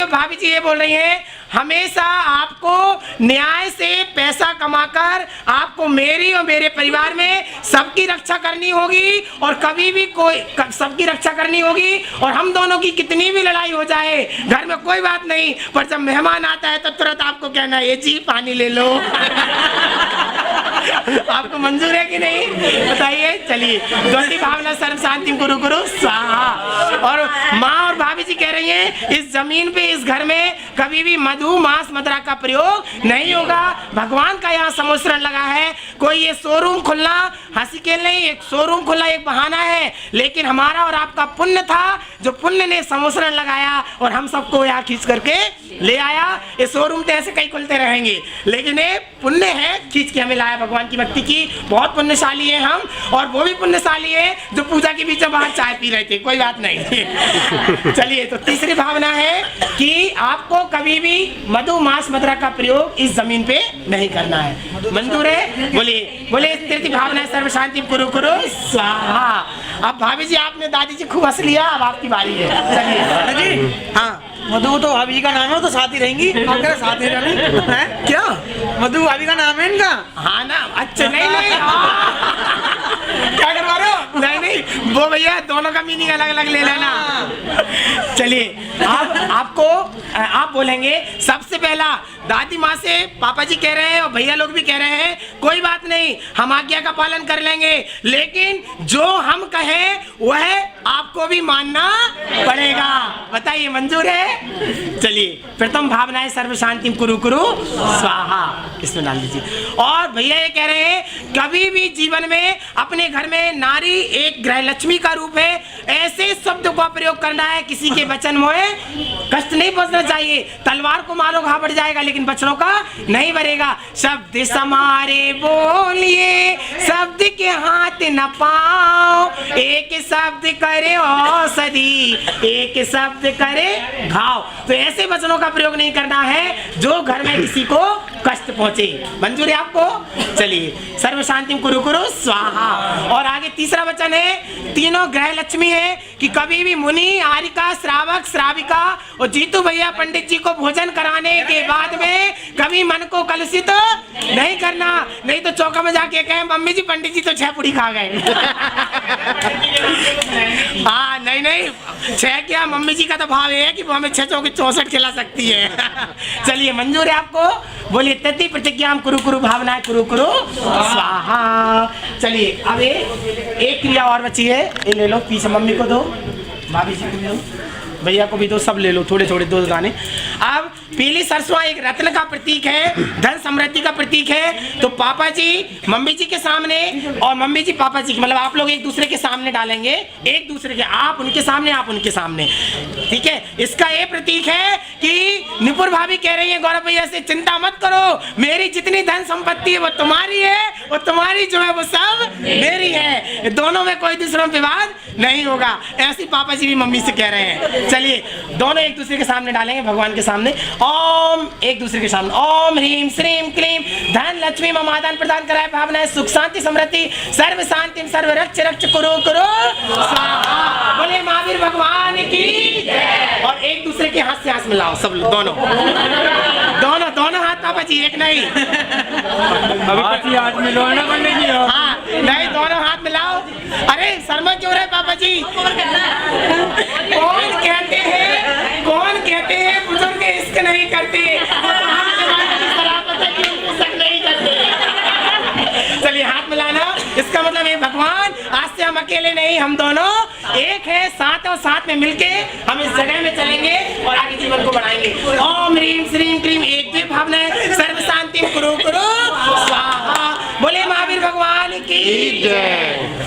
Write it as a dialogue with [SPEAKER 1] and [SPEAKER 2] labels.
[SPEAKER 1] तो भाभी जी ये बोल रही हैं, हमेशा आपको न्याय से पैसा कमाकर आपको मेरी और मेरे परिवार में सबकी रक्षा करनी होगी, और कभी भी कोई सबकी रक्षा करनी होगी, और हम दोनों की कितनी भी लड़ाई हो जाए घर में कोई बात नहीं, पर जब मेहमान आता है तो तुरंत आपको कहना है, ये जी पानी ले लो। आपको मंजूर है कि नहीं बताइए। चलिए, द्वंद्वी भावना सर्व शांति गुरु गुरु स्वाहा। और माँ और भाभी जी कह रही हैं, इस जमीन पे इस घर में कभी भी मधु मांस मदिरा का प्रयोग नहीं होगा। भगवान का यहाँ समुद्रण लगा है, कोई ये शोरूम खुलना हंसी खेल नहीं, एक शोरूम खुलना एक बहाना है, लेकिन हमारा और आपका पुण्य था, जो पुण्य ने समुद्रण लगाया और हम सबको यहाँ खींच करके ले आया। ये शोरूम तो ऐसे कई खुलते रहेंगे, लेकिन ये पुण्य है, खींच के हमें लाया भगवान की भक्ति की। बहुत पुण्यशाली है हम, और वो भी पुण्यशाली है जो पूजा के बीच बाहर चाय पी रहे थे, कोई बात नहीं। चलिए, तो तीसरी भावना है कि आपको कभी भी मधु मांस मदिरा का प्रयोग इस जमीन पे नहीं करना है। मंजूर है? बोलिए बोले। तृतीय भावना है सर्व शांति कुरु कुरु स्वाहा। अब भाभी जी आपने दादी जी खूब हंस लिया, अब आपकी बारी है। चलिए। हाँ,
[SPEAKER 2] मधु तो भाभी का नाम है, तो साथ ही रहेंगी। साथ ही रहेंगी
[SPEAKER 1] क्या?
[SPEAKER 2] मधु भाभी का नाम है इनका।
[SPEAKER 1] हाँ ना, अच्छा नहीं नहीं क्या करवा रहे हो? नहीं नहीं, वो भैया दोनों का मीनिंग अलग अलग ले लेना। चलिए, आप बोलेंगे सबसे पहला, दादी माँ से पापा जी कह रहे हैं और भैया लोग भी कह रहे हैं, कोई बात नहीं, हम आज्ञा का पालन कर लेंगे, लेकिन जो हम कहें वह आपको भी मानना पड़ेगा। बताइए, मंजूर है? चलिए, प्रथम भावना है सर्व शांति कुरु कुरु स्वाहा, इसमें डाल दीजिए। और भैया ये कह रहे हैं, कभी भी जीवन में अपने घर में नारी एक गृह लक्ष्मी का रूप है, ऐसे शब्द का प्रयोग करना है, किसी के वचन में कष्ट नहीं पहुंचना चाहिए। तलवार को मारो घाव बढ़ जाएगा, लेकिन बच्चों का नहीं बढ़ेगा। शब्द समारे बोलिए, शब्द के हाथ न पाओ, एक शब्द करे औषधि, एक शब्द करे घाव। तो ऐसे वचनों का प्रयोग नहीं करना है जो घर में किसी को कष्ट पहुंचे। मंजूर है आपको? चलिए, सर्व शांति कुरु कुरु स्वाहा। और आगे तीसरा वचन है, तीनों ग्रह लक्ष्मी है कि कभी भी मुनि, आरिका, श्रावक, श्राविका और जीतू भैया पंडित जी को भोजन कराने के बाद में कभी मन को कलुषित नहीं करना, नहीं तो चौका में जाके कहें, मम्मी जी पंडित जी तो 6 पूड़ी खा गए। हाँ, नहीं नहीं, 6 क्या, मम्मी जी का तो भाव है कि वो हमें 6 चौके 64 खिला सकती है। चलिए, मंजूर है आपको? बोलिए, तति प्रतिज्ञा कुरु कुरु भावना है कुरु कुरु स्वाहा। चलिए, अब एक क्रिया और बची है, ये ले लो, पीछे मम्मी को दो, भाभी जी को भी दो, भैया को भी दो, सब ले लो, थोड़े थोड़े 2 दाने। अब पीली सरसों एक रत्न का प्रतीक है, धन समृद्धि का प्रतीक है। तो पापा जी मम्मी जी के सामने और मम्मी जी पापा जी, मतलब आप लोग एक दूसरे के सामने डालेंगे, एक दूसरे के, आप उनके सामने, आप उनके सामने, ठीक है। इसका ये प्रतीक है कि निपुर भाभी कह रही है गौरव भैया से, चिंता मत करो, मेरी जितनी धन संपत्ति है वो तुम्हारी है, और तुम्हारी जो है वो सब मेरी है, दोनों में कोई दूसरों में विवाद नहीं होगा। ऐसी पापा जी भी मम्मी से कह रहे हैं। चलिए, दोनों एक दूसरे के सामने डालेंगे, भगवान के सामने, ओम, एक दूसरे के सामने, ओम ह्रीम श्रीम क्लीम धन लक्ष्मी मम आदान प्रदान कराए, भावनाएं सुख शांति समृद्धि सर्व शांति सर्व रक्ष रक्ष कुरु कुरु स्वाहा। बोले महावीर भगवान की जय। और एक दूसरे के हाथ से हाथ मिलाओ, सब दोनों दोनों दोनों हाथ, पापा जी एक नहीं,
[SPEAKER 2] हाथ मिलो ना पंडित जी।
[SPEAKER 1] हाँ नहीं, दोनों हाथ मिलाओ। अरे शर्मा क्यों रहे पापा जी? कौन कहते हैं बुजुर्ग इश्क नहीं करते, नहीं करते। चलिए, हाथ मिलाना, इसका मतलब है भगवान आज से हम अकेले नहीं, हम दोनों एक है, साथ और साथ में मिलके हम इस जगह में चलेंगे और आगे जीवन को बढ़ाएंगे। ओम ह्रीम श्रीम क्लीम, एक भी भावना है, सर्व शांति कुरु कुरु स्वाहा। बोले महावीर भगवान की जय।